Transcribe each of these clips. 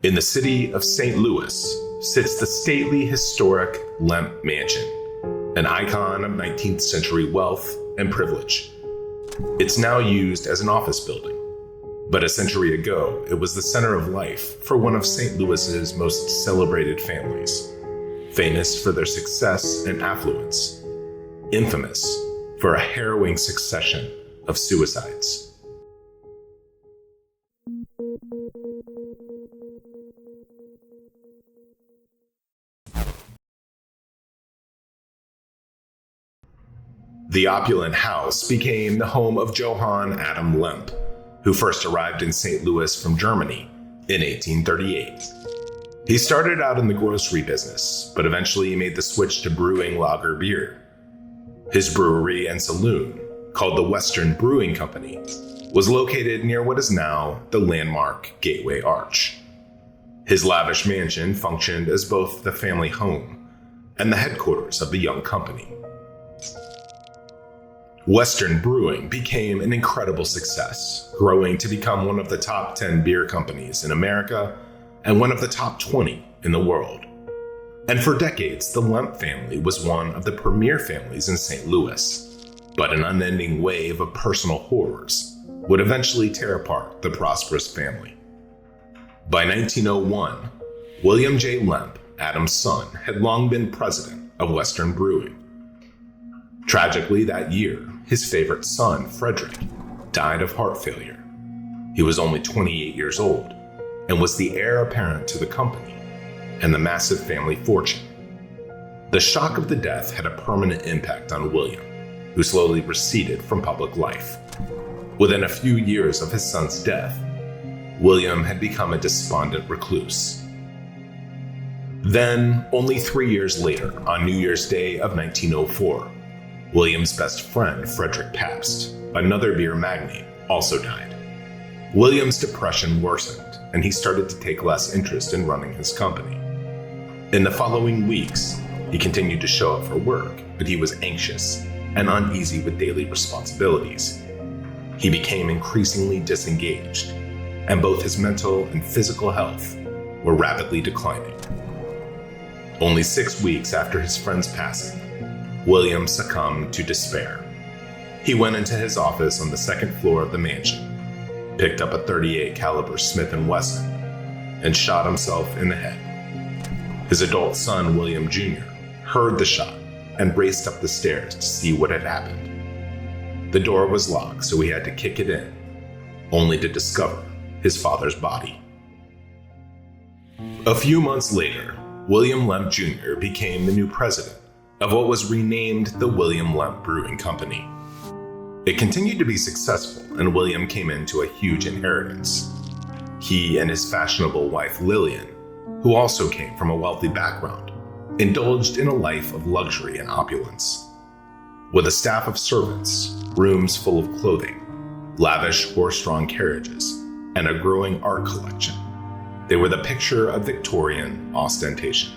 In the city of St. Louis sits the stately, historic Lemp Mansion, an icon of 19th century wealth and privilege. It's now used as an office building, but a century ago, it was the center of life for one of St. Louis's most celebrated families, famous for their success and affluence, infamous for a harrowing succession of suicides. The opulent house became the home of Johann Adam Lemp, who first arrived in St. Louis from Germany in 1838. He started out in the grocery business, but eventually made the switch to brewing lager beer. His brewery and saloon, called the Western Brewing Company, was located near what is now the landmark Gateway Arch. His lavish mansion functioned as both the family home and the headquarters of the young company. Western Brewing became an incredible success, growing to become one of the top 10 beer companies in America and one of the top 20 in the world. And for decades, the Lemp family was one of the premier families in St. Louis. But an unending wave of personal horrors would eventually tear apart the prosperous family. By 1901, William J. Lemp, Adam's son, had long been president of Western Brewing. Tragically, that year, his favorite son, Frederick, died of heart failure. He was only 28 years old and was the heir apparent to the company and the massive family fortune. The shock of the death had a permanent impact on William, who slowly receded from public life. Within a few years of his son's death, William had become a despondent recluse. Then, only 3 years later, on New Year's Day of 1904, William's best friend, Frederick Pabst, another beer magnate, also died. William's depression worsened, and he started to take less interest in running his company. In the following weeks, he continued to show up for work, but he was anxious and uneasy with daily responsibilities. He became increasingly disengaged, and both his mental and physical health were rapidly declining. Only 6 weeks after his friend's passing, William succumbed to despair. He went into his office on the second floor of the mansion, picked up a .38 caliber Smith & Wesson, and shot himself in the head. His adult son, William Jr., heard the shot and raced up the stairs to see what had happened. The door was locked, so he had to kick it in, only to discover his father's body. A few months later, William Lemp Jr. became the new president of what was renamed the William Lemp Brewing Company. It continued to be successful, and William came into a huge inheritance. He and his fashionable wife Lillian, who also came from a wealthy background, indulged in a life of luxury and opulence. With a staff of servants, rooms full of clothing, lavish horse-drawn carriages, and a growing art collection, they were the picture of Victorian ostentation.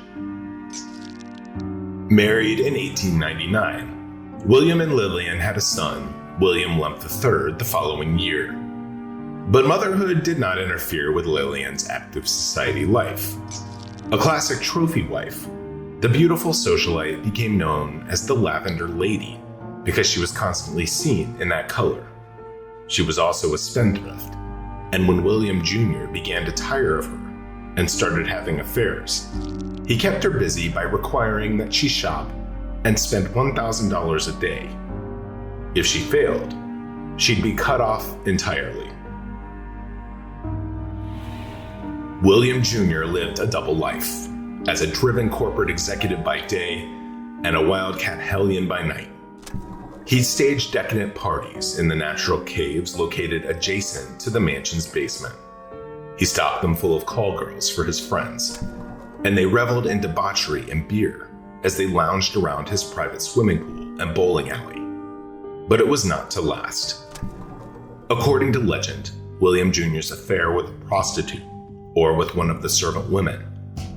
Married in 1899, William and Lillian had a son, William Lemp III, the following year. But motherhood did not interfere with Lillian's active society life. A classic trophy wife, the beautiful socialite became known as the Lavender Lady because she was constantly seen in that color. She was also a spendthrift, and when William Jr. began to tire of her and started having affairs, he kept her busy by requiring that she shop and spend $1,000 a day. If she failed, she'd be cut off entirely. William Jr. lived a double life, as a driven corporate executive by day and a wildcat hellion by night. He'd staged decadent parties in the natural caves located adjacent to the mansion's basement. He stocked them full of call girls for his friends, and they reveled in debauchery and beer as they lounged around his private swimming pool and bowling alley. But it was not to last. According to legend, William Jr.'s affair with a prostitute, or with one of the servant women,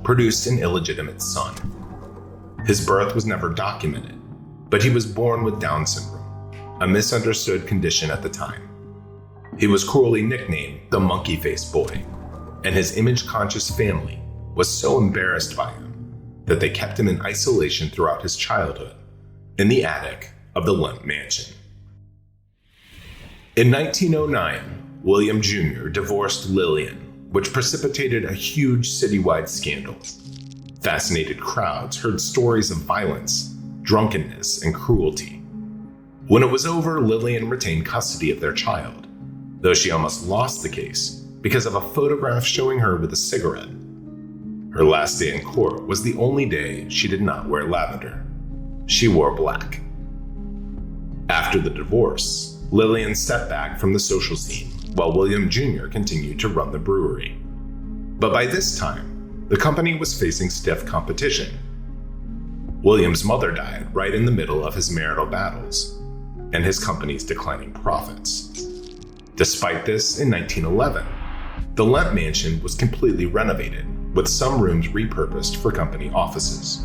produced an illegitimate son. His birth was never documented, but he was born with Down syndrome, a misunderstood condition at the time. He was cruelly nicknamed the monkey-faced boy, and his image-conscious family was so embarrassed by him that they kept him in isolation throughout his childhood in the attic of the Lemp Mansion. In 1909, William Jr. divorced Lillian, which precipitated a huge citywide scandal. Fascinated crowds heard stories of violence, drunkenness, and cruelty. When it was over, Lillian retained custody of their child, though she almost lost the case because of a photograph showing her with a cigarette. Her last day in court was the only day she did not wear lavender. She wore black. After the divorce, Lillian stepped back from the social scene while William Jr. continued to run the brewery. But by this time, the company was facing stiff competition. William's mother died right in the middle of his marital battles and his company's declining profits. Despite this, in 1911, the Lemp Mansion was completely renovated, with some rooms repurposed for company offices.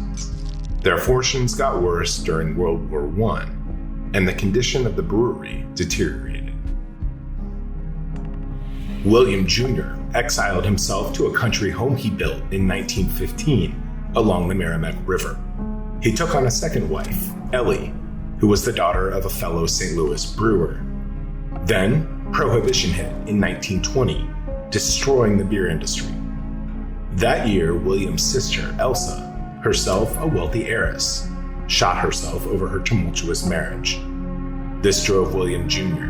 Their fortunes got worse during World War I, and the condition of the brewery deteriorated. William Jr. exiled himself to a country home he built in 1915 along the Merrimack River. He took on a second wife, Ellie, who was the daughter of a fellow St. Louis brewer. Then, Prohibition hit in 1920, destroying the beer industry. That year, William's sister, Elsa, herself a wealthy heiress, shot herself over her tumultuous marriage. This drove William Jr.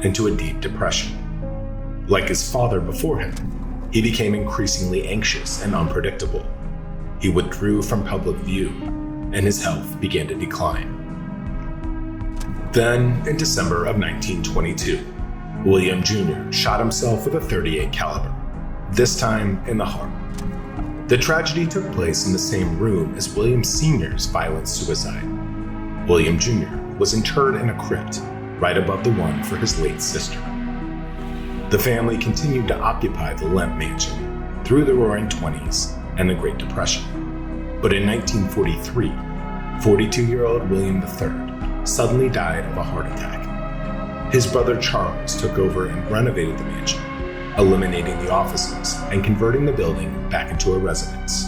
into a deep depression. Like his father before him, he became increasingly anxious and unpredictable. He withdrew from public view, and his health began to decline. Then, in December of 1922, William Jr. shot himself with a .38 caliber, this time in the heart. The tragedy took place in the same room as William Sr.'s violent suicide. William Jr. was interred in a crypt right above the one for his late sister. The family continued to occupy the Lemp Mansion through the Roaring '20s and the Great Depression. But in 1943, 42-year-old William III suddenly died of a heart attack. His brother Charles took over and renovated the mansion, eliminating the offices and converting the building back into a residence.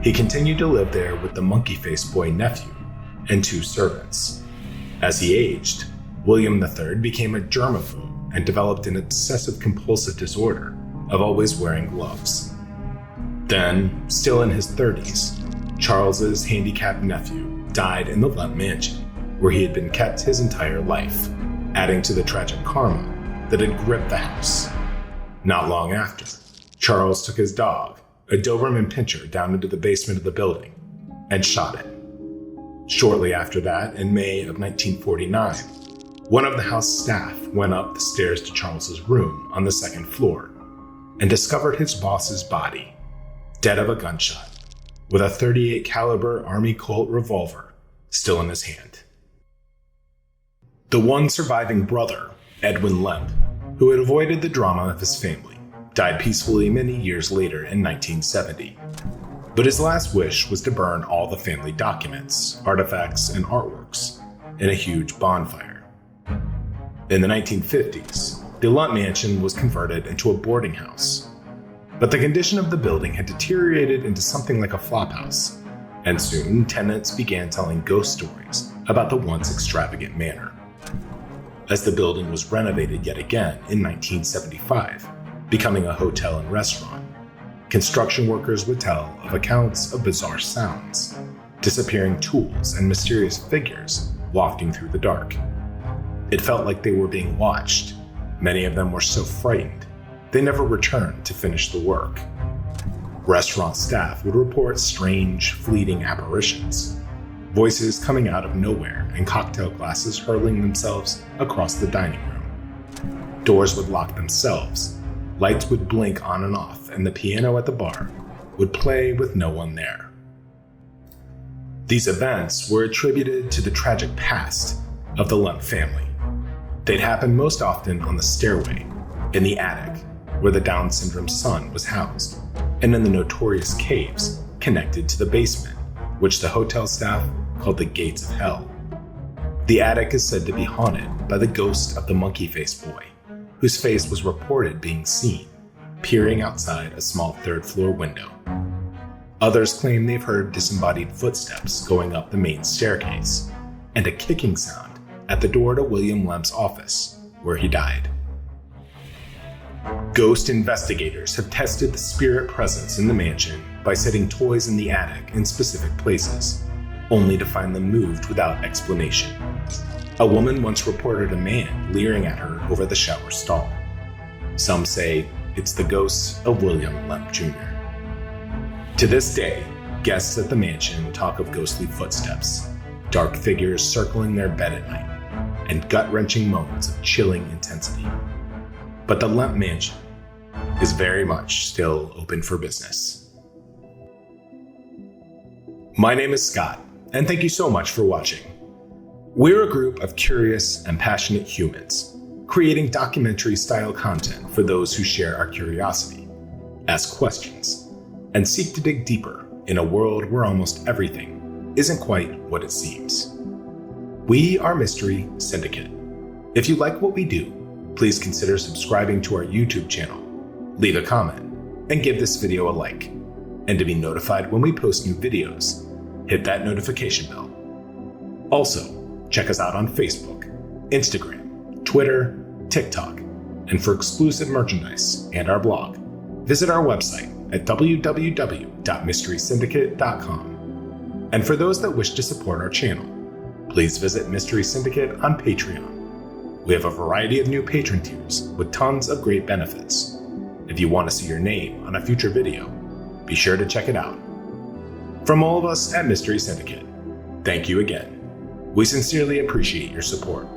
He continued to live there with the monkey-faced boy nephew and 2 servants. As he aged, William III became a germaphobe and developed an obsessive-compulsive disorder of always wearing gloves. Then, still in his 30s, Charles's handicapped nephew died in the Lemp Mansion, where he had been kept his entire life, adding to the tragic karma that had gripped the house. Not long after, Charles took his dog, a Doberman Pinscher, down into the basement of the building and shot it. Shortly after that, in May of 1949, one of the house staff went up the stairs to Charles's room on the 2nd floor and discovered his boss's body, dead of a gunshot, with a .38 caliber Army Colt revolver still in his hand. The one surviving brother, Edwin Lemp, who had avoided the drama of his family, died peacefully many years later in 1970. But his last wish was to burn all the family documents, artifacts, and artworks in a huge bonfire. In the 1950s, the Lemp Mansion was converted into a boarding house. But the condition of the building had deteriorated into something like a flophouse, and soon tenants began telling ghost stories about the once extravagant manor. As the building was renovated yet again in 1975, becoming a hotel and restaurant, construction workers would tell of accounts of bizarre sounds, disappearing tools, and mysterious figures wafting through the dark. It felt like they were being watched. Many of them were so frightened, they never returned to finish the work. Restaurant staff would report strange, fleeting apparitions, voices coming out of nowhere and cocktail glasses hurling themselves across the dining room. Doors would lock themselves, lights would blink on and off, and the piano at the bar would play with no one there. These events were attributed to the tragic past of the Lemp family. They'd happen most often on the stairway, in the attic, where the Down syndrome son was housed, and in the notorious caves connected to the basement, which the hotel staff called the Gates of Hell. The attic is said to be haunted by the ghost of the monkey-faced boy, whose face was reported being seen peering outside a small third-floor window. Others claim they've heard disembodied footsteps going up the main staircase, and a kicking sound at the door to William Lemp's office, where he died. Ghost investigators have tested the spirit presence in the mansion by setting toys in the attic in specific places, only to find them moved without explanation. A woman once reported a man leering at her over the shower stall. Some say it's the ghost of William Lemp Jr. To this day, guests at the mansion talk of ghostly footsteps, dark figures circling their bed at night, and gut-wrenching moments of chilling intensity. But the Lemp Mansion is very much still open for business. My name is Scott, and thank you so much for watching. We're a group of curious and passionate humans, creating documentary-style content for those who share our curiosity, ask questions, and seek to dig deeper in a world where almost everything isn't quite what it seems. We are Mystery Syndicate. If you like what we do, please consider subscribing to our YouTube channel, leave a comment, and give this video a like. And to be notified when we post new videos, hit that notification bell. Also, check us out on Facebook, Instagram, Twitter, TikTok, and for exclusive merchandise and our blog, visit our website at www.mysterysyndicate.com. And for those that wish to support our channel, please visit Mystery Syndicate on Patreon. We have a variety of new patron tiers with tons of great benefits. If you want to see your name on a future video, be sure to check it out. From all of us at Mystery Syndicate, thank you again. We sincerely appreciate your support.